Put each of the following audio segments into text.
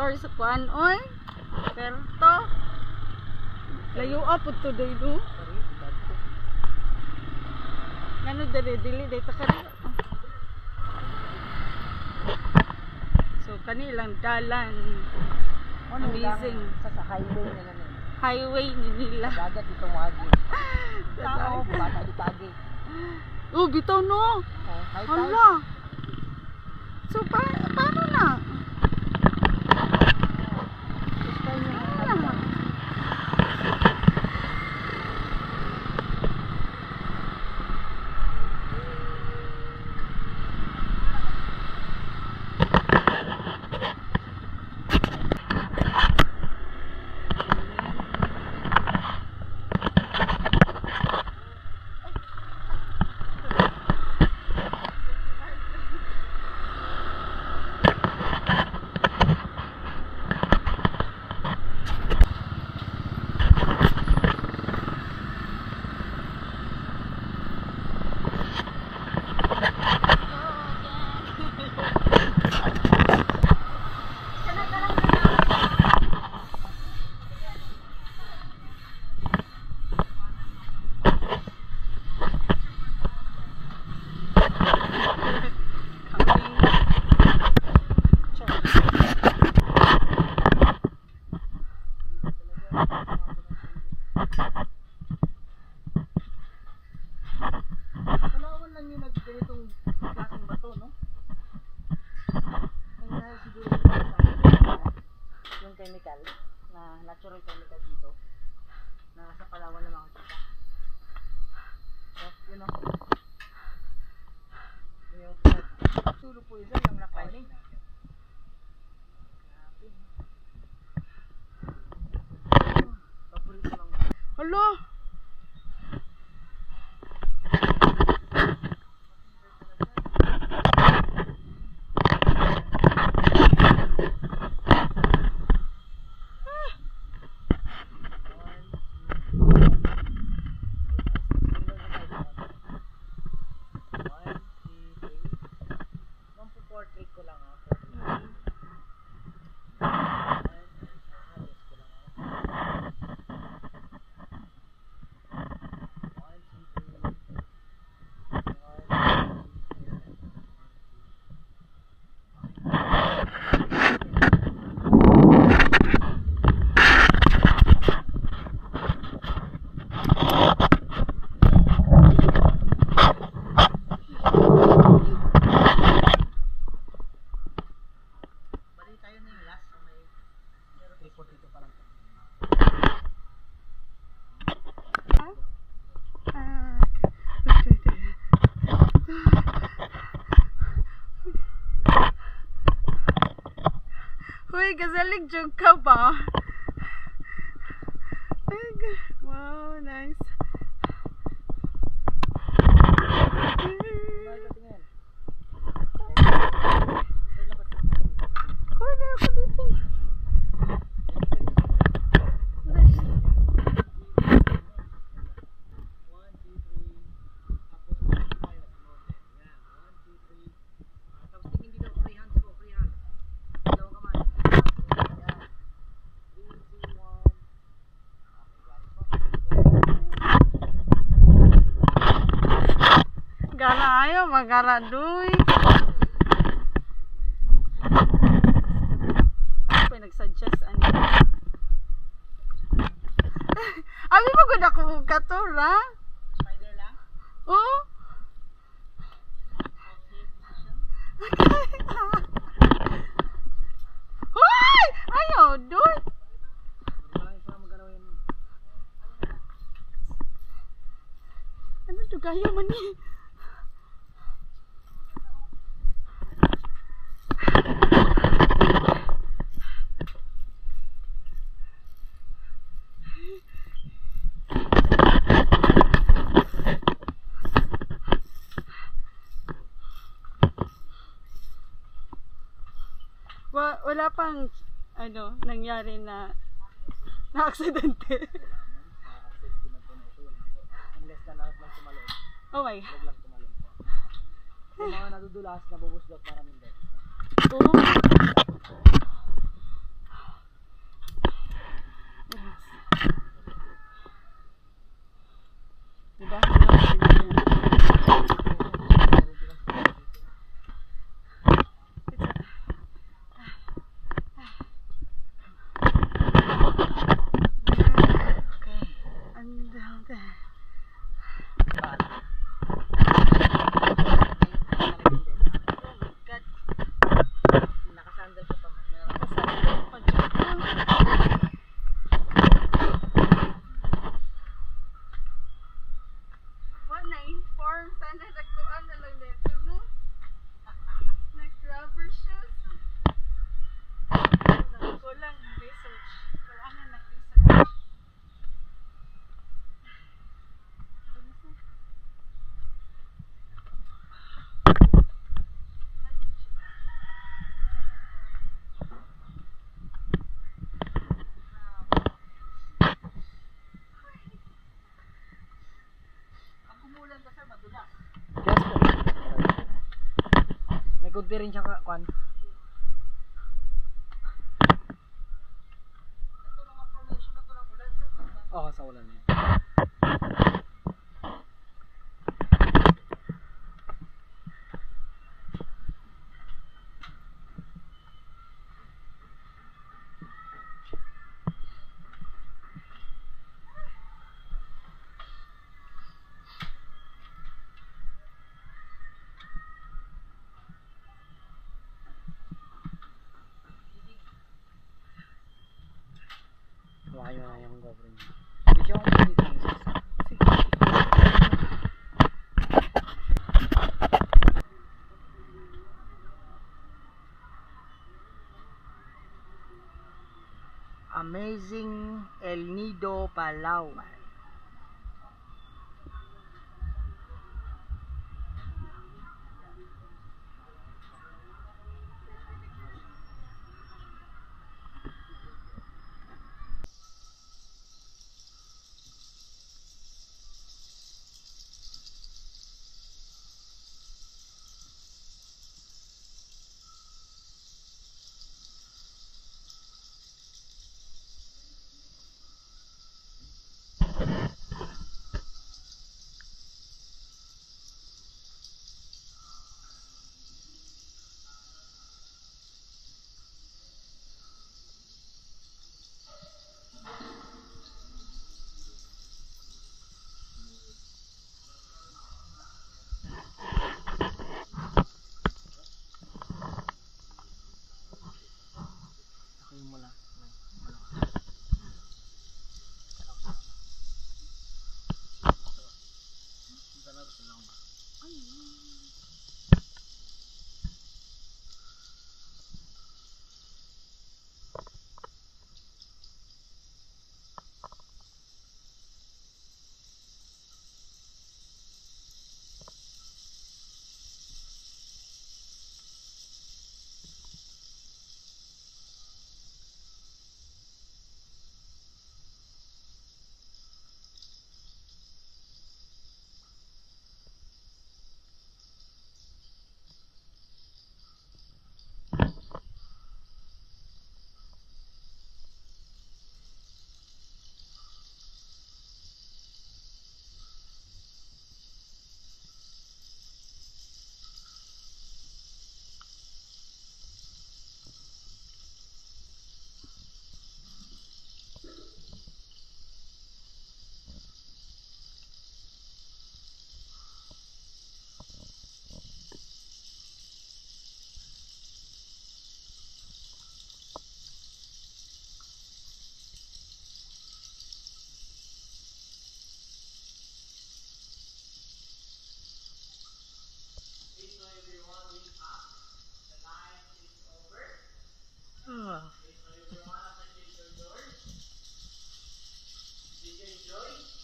motor sa kuan oy. Perto. Layo apod to day no. Ngano dili ta kani. So kanilang dalan. Amazing. Sa highway na naman. Highway ni nila. Dagat itong wagi. Tao, bata di tagi. Oh, bitaw no. High tide. Hala. So paano na? Palawan lang yung ganitong klaseng bato, no? Kaya siguro yung chemical, na natural chemical dito, na sa Palawan na makikita. So, yun ako. Yung sulok po yun sir, yung rock climbing. Paborito lang. Hala. Portrait ko lang ako. Uy, kasalig jug ka ba? Wow, nice. Kuha na ako dito. Gara ayo, magara duy. Ako nag-suggest ani. Abi mo gud ako katura. Spider lang? Oh. Hoy! Ayaw, duy. Ano to kaya man ni? Wala pang ano nangyari na aksidente. Unless na lang tumalon. Oh my. Huwag lang tumalon po. Yung mga nadudulas, nabubuslot para mindet. Oo. Nakasandal ka pa man. What na-inform? Sana nagkuhan na lang dito, no? Nag-rubber shoes. Kulang research. Kailangan nag-research. Ang kumulan ka sir, madulas. Yes po. May good rin siya kwan. Ito mga promotion na to ng ulan sir. Oo, sa ulan niya. Hawakan nyo na yung GoPro niya. Video ko mo dito. Amazing El Nido, Palawan.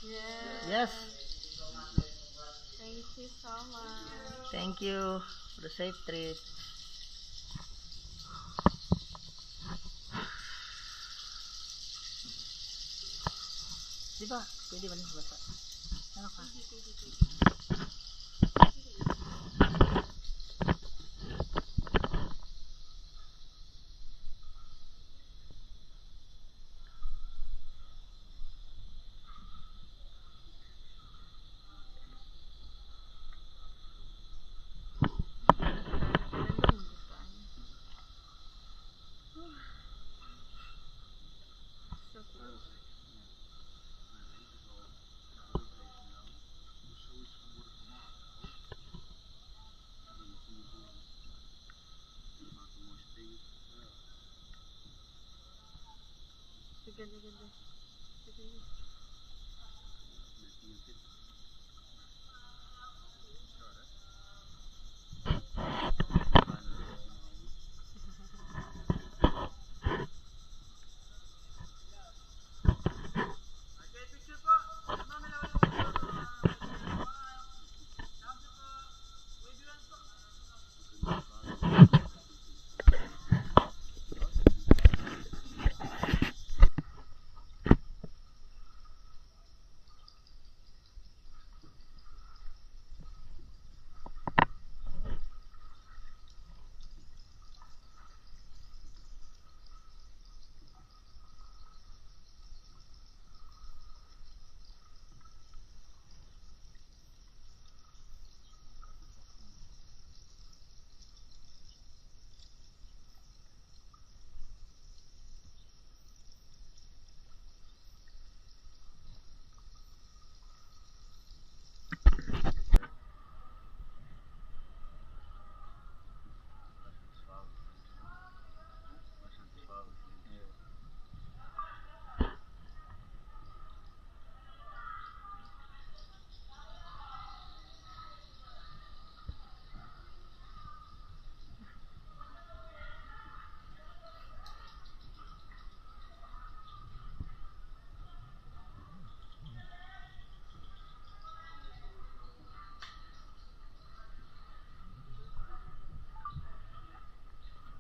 Yes. Yes. Thank you so much. Thank you for the safe trip. Diba? Pwede ba nang basa? Ano ka? Ganda, ganda.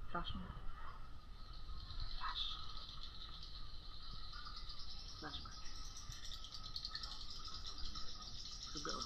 Flash mo. Flash ba? Suga o.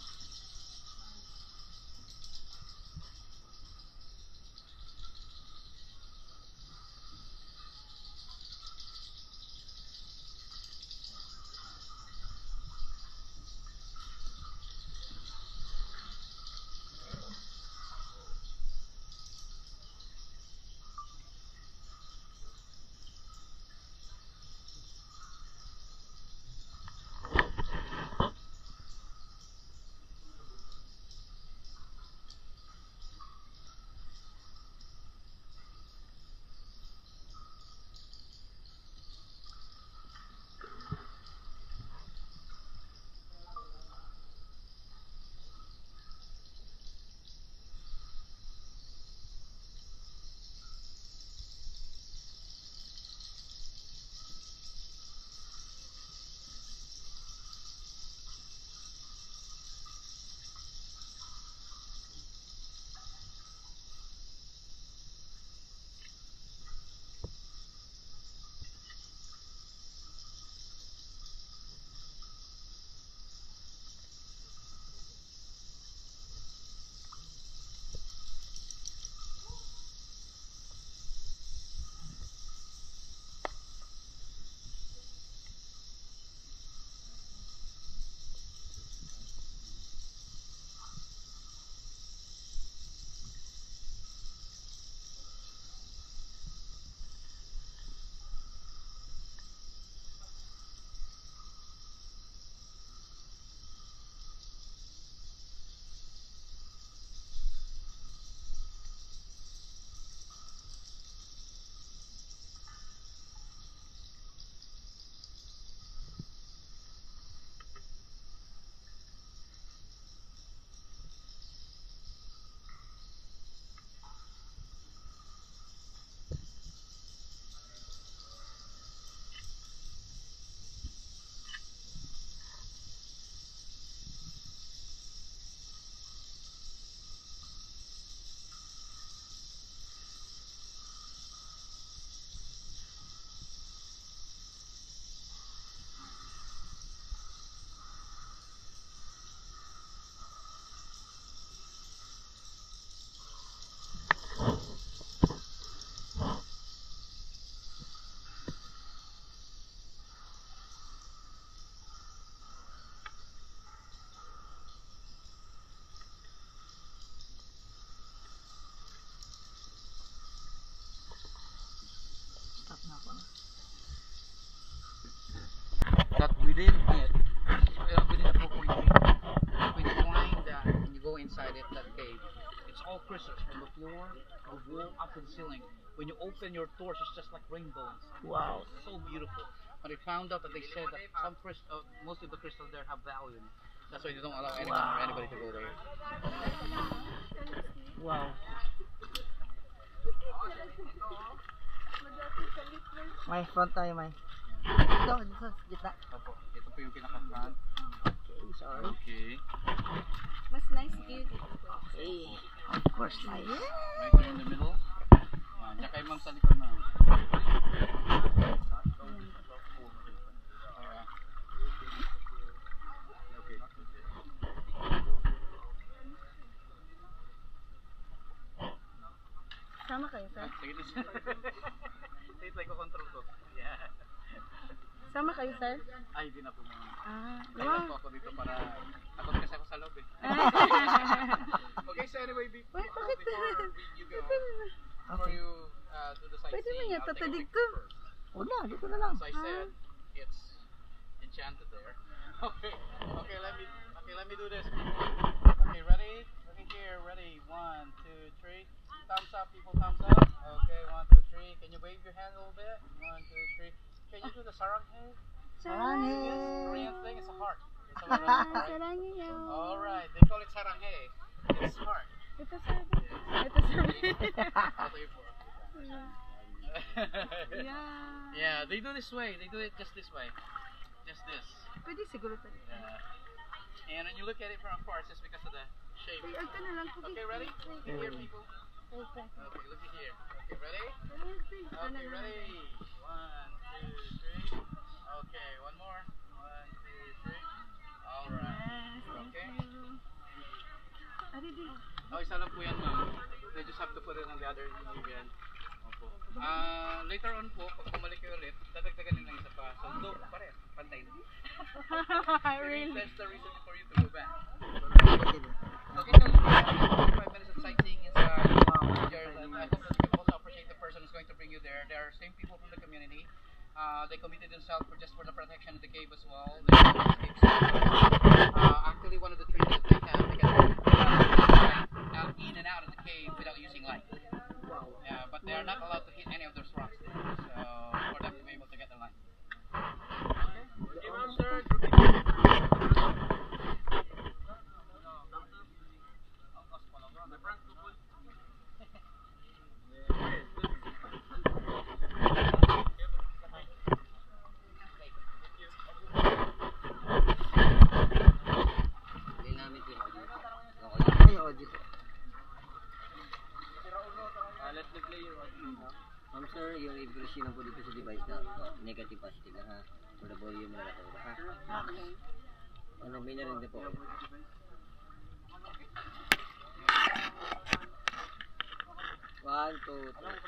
That within it, within the 4.3, when you wind and you go inside it, that cave, it's all crystals from the floor, the wall, up to the ceiling. When you open your doors, it's just like rainbows. Wow. It's so beautiful. But I found out that they said that most of the crystals there have value. That's why they don't allow anyone or anybody to go there. Wow. May front tayo, may. Dito, dito sa gitna. Opo, ito po yung pinaka-front. Okay, sorry. Okay. Mas nice view dito. Okay. Of course, nice. Right there in the middle. Yan, tsaka yung mga sa likod na. Alright. Sama kayo, sir? Sige na siya. Wait, like, control ko. Yeah. Sama kayo, sir? Ay, di na po muna. Wow. Ako dito para takot kasi ako sa loob eh. Okay, so anyway, before you go, before you do the Pwede sightseeing, mo niya I'll take a tatadig picture ko. first. Wala, dito na lang. As I said, it's enchanted there. Okay, let me do this. Okay, ready? Looking here, ready? 1, 2, 3. Thumbs up, people, thumbs up. Okay, 1, 2, 3. Can you wave your hand a little bit? 1, 2, 3. Can you do the saranghae? Saranghae. This Korean thing, it's a heart. It's a heart, right? Saranghae. Alright, they call it saranghae. It's heart. Ito, sir. Ito, sir. I'll take it for Yeah. Yeah, they do this way. They do it just this way. Just this. Pwede siguro tayo. And when you look at it from afar, it's just because of the shape. Ay, ito na lang. Okay, ready? Look at here, people. Okay. Okay, look at here. Okay, ready? Ito na Okay, lang. ready? 1, 2, 3. Okay, one more. 1, 2, 3. Alright. Yes, thank Okay. you. Ari, di. Oh, isa lang po yan, ma'am. They just have to put it on the other end. Opo. Later on po, pag bumalik kayo ulit, dadagdagan nila isa pa. So, no, pare, pantay na. Really? That's the reason for you to go back. Okay, so 5 minutes of sightseeing inside. I hope that you can also appreciate the person who's going to bring you there. They are same people from the community. They committed themselves for the protection of the cave as well. They escape actually, one of the trees that they have, they can in and out of the cave without using light. Yeah, but they are not allowed to hit any of those rocks there, so for them to be able to get the light. Okay, ma'am, sir. Ay, oh, dito. Let's play your Ma'am sir, yung impression po dito sa device na negative positive na ha. For the volume na natin ha. Okay. Ano, may na rin din po. 1, 2, 3.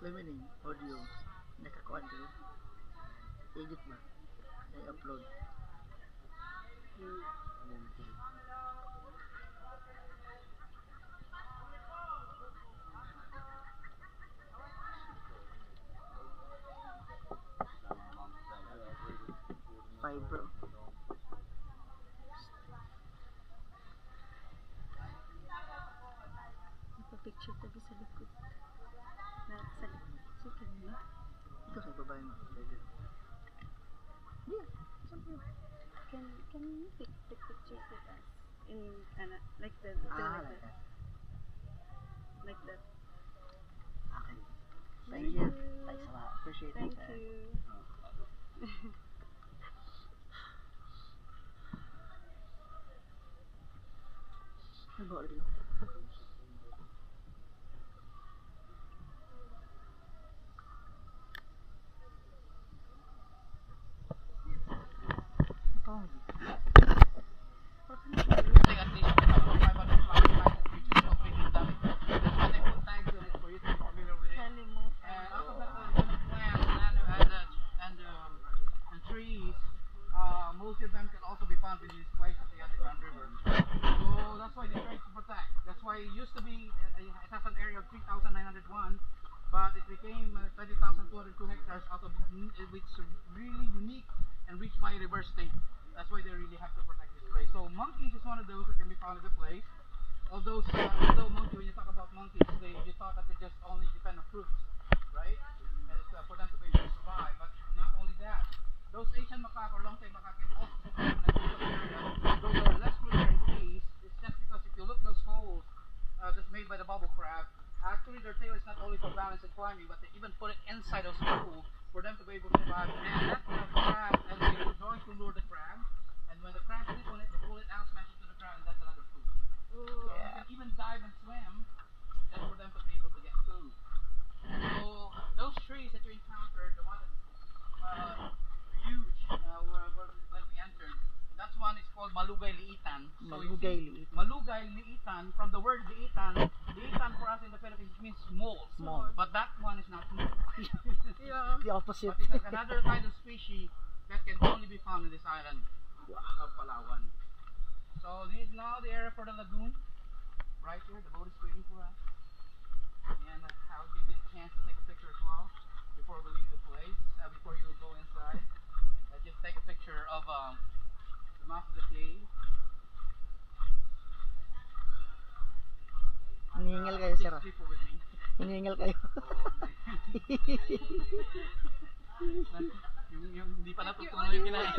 Lemening, audio, nakakuha dito. Edit ba? I-upload. Fiber. Nagpa-picture tabi sa likod. Na, sa likod. Sige na. Ito kay babae mo. Yeah, something. Can you take pictures with us? In, like the, Ah, like that. Like that. Okay. Thank you. appreciate Thank it. you. Nagawa rin. Oh. Like at least 500 flowers back, which is completely done. That's why they put tags on it for you to be familiar with it. And out of that, plants and trees, most of them can also be found in this place at the Underground River. So that's why they try to protect. That's why it used to be, it has an area of 3,901, but it became 20,202 hectares out of which is really unique and rich biodiversity. That's why they really have to protect this place. So monkeys is one of those that can be found in the place. Although monkey, when you talk about monkeys, you thought that they just only depend on fruits, right? And for them to be able to survive. But not only that, those Asian macaque or long-tailed macaque can also survive in that coastal area. Those are less fruitier in trees. It's just because if you look those holes that's made by the bubble crab, actually their tail is not only for balance and climbing, but they even put it inside those holes for them to be able to survive. And that crab, and they're going to lure the crab. And when the crab sleep on it, they pull it out, smash it to the ground, and that's another food. So you can even dive and swim just for them to be able to get food. So those trees that you encountered, the one that's huge, when we entered, that one is called Malugay Liitan. So Malugay Liitan. Malugay Liitan, from the word Liitan, Liitan for us in the Philippines means small. Small. But that one is not small. Yeah. The opposite. But it's like another kind of species that can only be found in this island of Palawan. So this is now the area for the lagoon. Right here, the boat is waiting for us. And I'll give you a chance to take a picture as well before we leave the place, before you go inside. Just take a picture of the mouth of the cave. Hinihingal kayo, sir. 6 people with me. Hinihingal kayo. yung hindi pa natutunan yung kinain.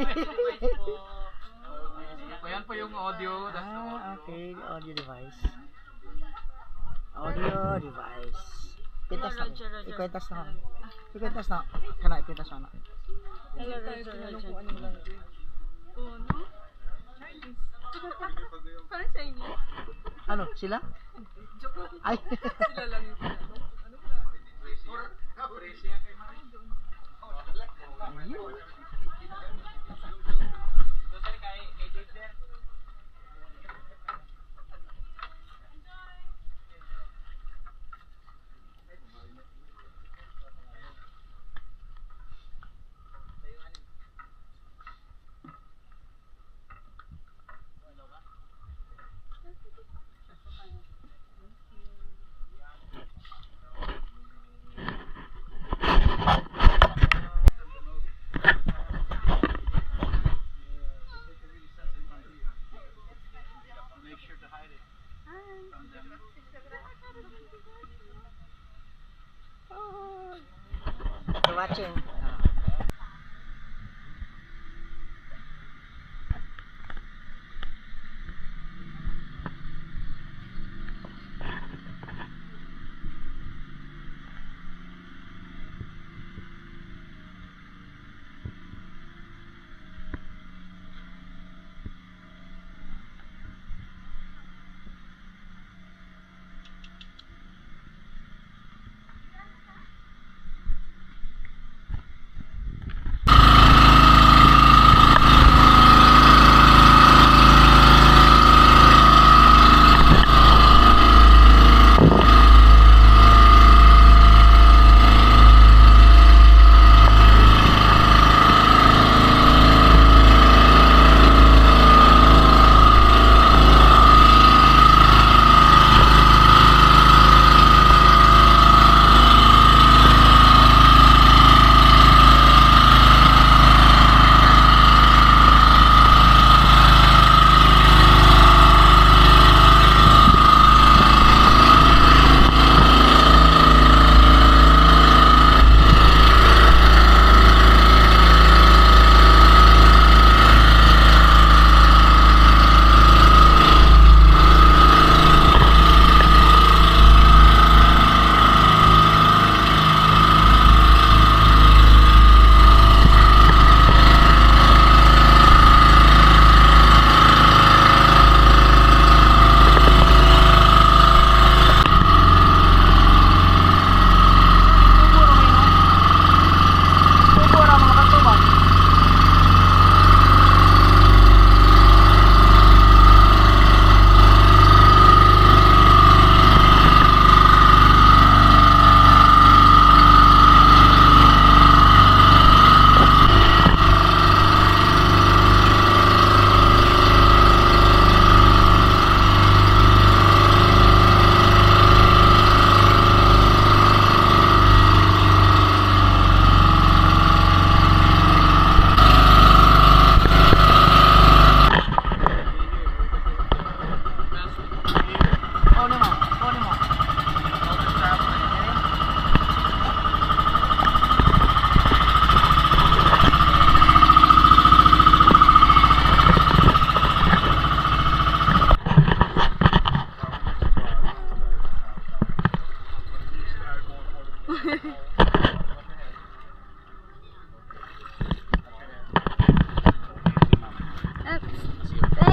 So yan po yung audio. That's the audio. Okay. Audio device. Audio device. Pintas na. Ikwentas na. Ikwentas na. Kana, ikwentas na. Hello, Roger. Oh, no? Chinese. Parang Chinese. Ano, sila? Joke lang. Ay. Sila lang yung ano? Ano ba?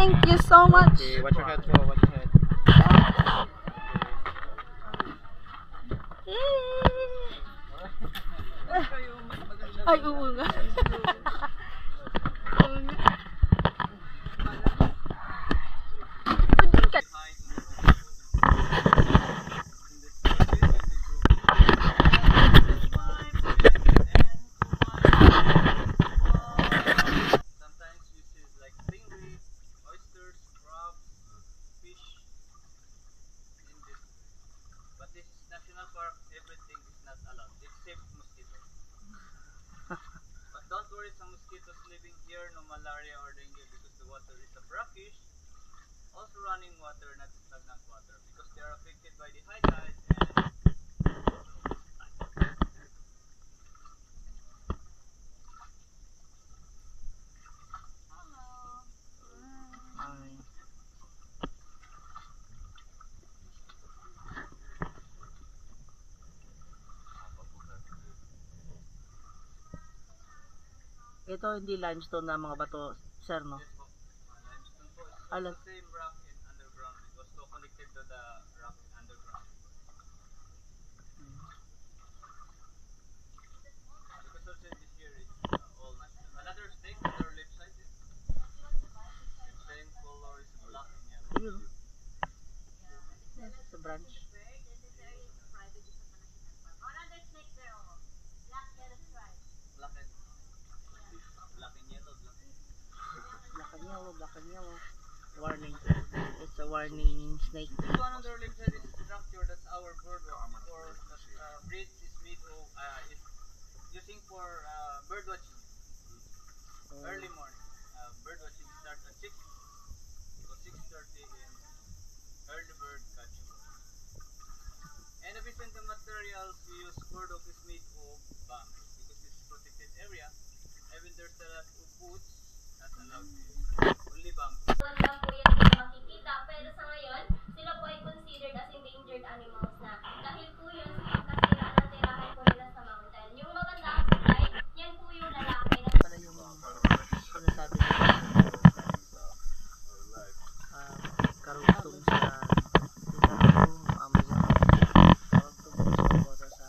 Thank you so much. Okay, watch your head po, watch your head. Ay, oo nga. Oo nga. Pwede ka. Sometimes you see like stingray, oysters, crabs, fish in this. But this is national park, everything is not allowed except mosquito. But don't worry, some mosquitoes living here, no malaria or dengue because the water is a brackish, also running water, not stagnant water, because they are affected by the high tide and Ito hindi limestone na mga bato, sir, no? limestone po is Alam. the same rock in underground. It was so connected to the rock in underground. Because also this year is all natural. Another snake on our left side is same color is black and yellow. Yun. Yes, sa branch. Black and yellow. Warning. It's a warning snake. This one on the left side is structure. That's our bird watch or bridge is made of is using for bird watching. Early morning. Bird watching starts at 6 to 6:30 in early bird catching. And if it's in the materials we use bird watch is made of bamboo because this is protected area. Even there's a lot of woods not allowed to use. Only bamboo. Lang po yan sila makikita, pero sa ngayon, sila po ay considered as endangered animals na. Dahil po yun sa pagkasira ng tirahan po nila sa mountain. Yung magandang kulay, yan po yung lalaki na Pala yung sinasabi nila. Karugtong sa Amazon. Karugtong sa water sa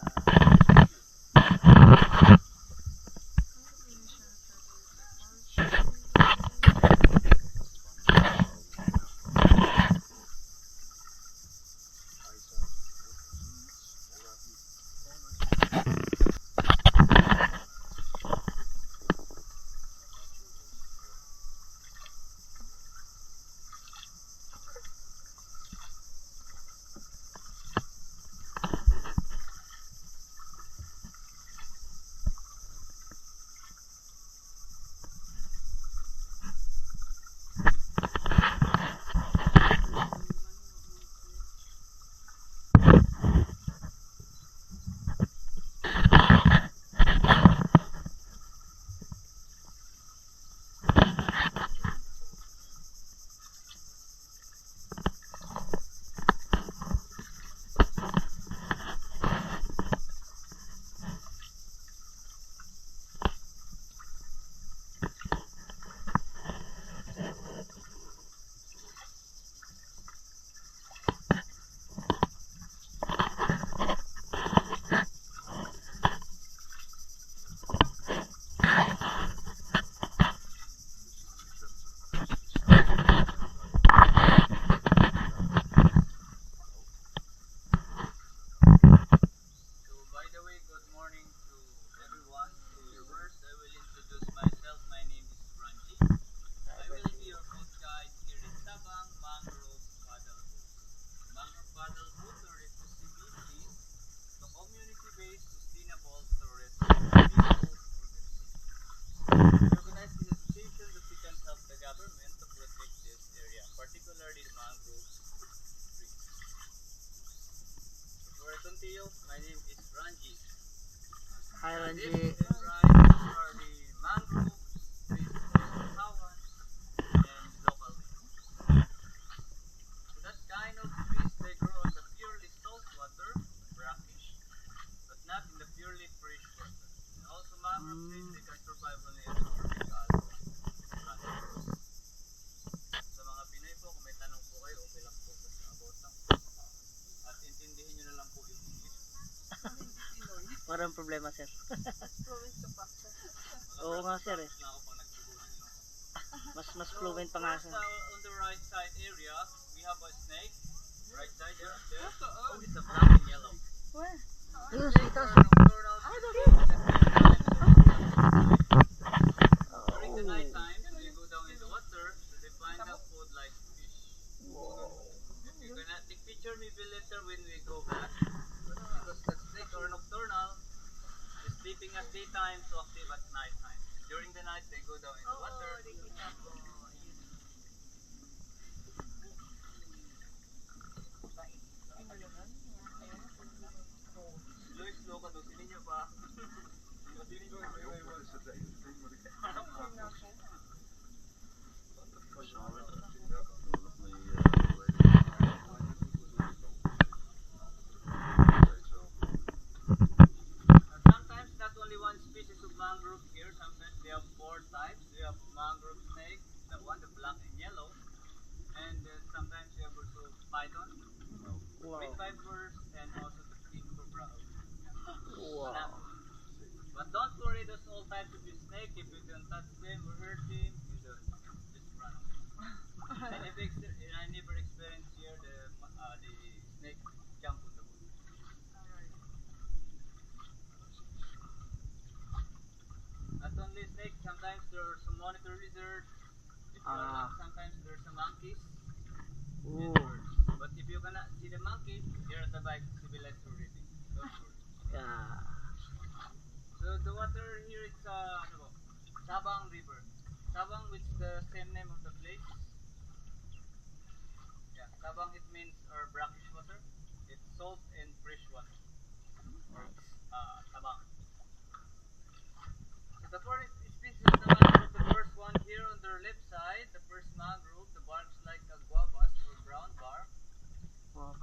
problema, sir. Oo nga, sir eh. Mas fluent pa nga, sir. On the right side area, we have a snake. Right side there. It's a black and yellow. Where? Ayun, sa itaas. During the night time, they go down in the water, so they find the food like fish. If you're gonna take picture, maybe later when we go back, because the snake are nocturnal, they're sleeping at daytime, so active at night time. During the night, they go down in the water. Slow ka doon, sinin niyo pa. Sinin niyo pa. Sometimes not only one species of mangrove here, sometimes they have 4 types. We have mangrove snake, the one, the black and yellow. And sometimes we have also python, green vipers, and also the king cobra. Wow. But don't worry, those all types of the snake, if you don't touch them or hurt them, you don't. Just run away. I never experienced here the snake jump on the wood. Not only snake, sometimes there are some monitor lizards. If you are sometimes there are some monkeys. And birds. But if you cannot see the monkeys, here at the bike, civilized already. Don't worry. Yeah. So the water here is Sabang River. Sabang, which the same name of the place. Yeah, Sabang it means brackish water. It's salt and fresh water. Or Sabang. So the first species of the mangrove, the first one here on the left side, the first mangrove, the bark's like a guavas or brown bark.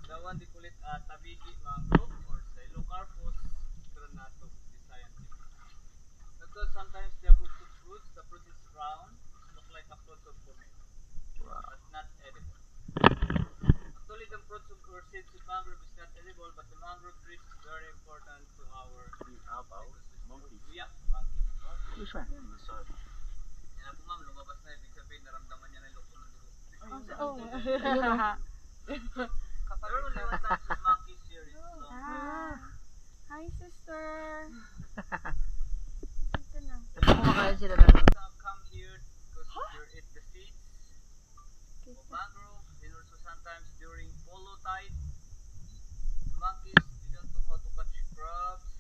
The one they call it Tabigi mangrove or Xylocarpus granatum, the scientific. Because sometimes they have also fruits, the fruit is round, look like a fruit of pomelo, but not edible. Actually, the fruits of or seeds of mangrove is not edible, but the mangrove tree is very important to our ecosystem. Yeah, monkey. Which one? Yan ako ma'am, lumabas na, ibig sabihin naramdaman niya na yung lukso ng dugo. Oh. There are only one type of monkeys here in Islam. Hi, sister. Kumakain sila ng Some come here because they eat the seeds of mangrove, and also sometimes during polo tide, the monkeys, they don't know how to catch crabs,